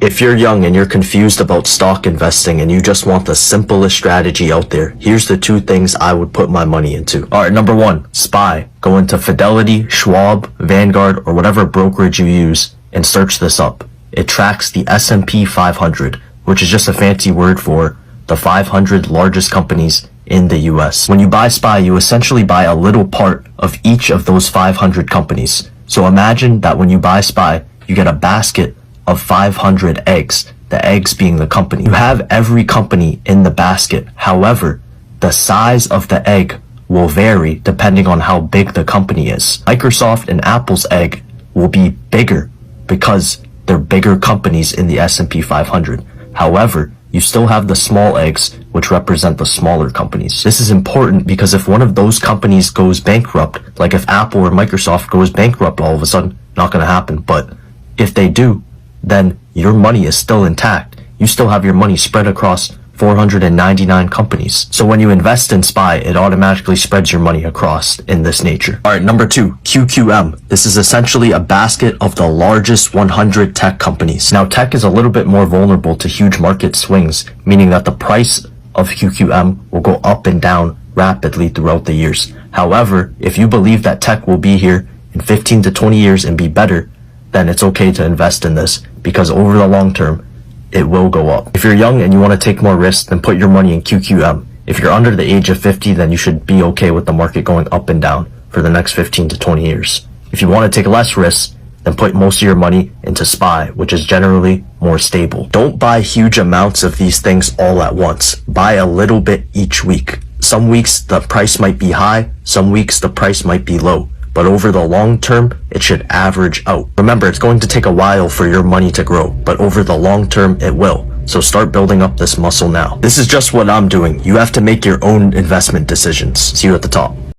If you're young and you're confused about stock investing and you just want the simplest strategy out there, here's the two things I would put my money into. Alright, number one, SPY. Go into Fidelity, Schwab, Vanguard, or whatever brokerage you use and search this up. It tracks the S&P 500, which is just a fancy word for the 500 largest companies in the US. When you buy SPY, you essentially buy a little part of each of those 500 companies. So imagine that when you buy SPY, you get a basket of 500 eggs, the eggs being the company. You have every company in the basket. However, the size of the egg will vary depending on how big the company is. Microsoft and Apple's egg will be bigger because they're bigger companies in the S&P 500. However, you still have the small eggs, which represent the smaller companies. This is important because if one of those companies goes bankrupt, like if Apple or Microsoft goes bankrupt all of a sudden, not going to happen, but if they do, then your money is still intact. You still have your money spread across 499 companies. So when you invest in SPY, it automatically spreads your money across in this nature. Alright, number two, QQM. This is essentially a basket of the largest 100 tech companies. Now, tech is a little bit more vulnerable to huge market swings, meaning that the price of QQM will go up and down rapidly throughout the years. However, if you believe that tech will be here in 15 to 20 years and be better, then it's okay to invest in this because over the long term, it will go up. If you're young and you want to take more risks, then put your money in QQM. If you're under the age of 50, then you should be okay with the market going up and down for the next 15 to 20 years. If you want to take less risks, then put most of your money into SPY, which is generally more stable. Don't buy huge amounts of these things all at once. Buy a little bit each week. Some weeks the price might be high, some weeks the price might be low. But over the long term, it should average out. Remember, it's going to take a while for your money to grow, but over the long term, it will. So start building up this muscle now. This is just what I'm doing. You have to make your own investment decisions. See you at the top.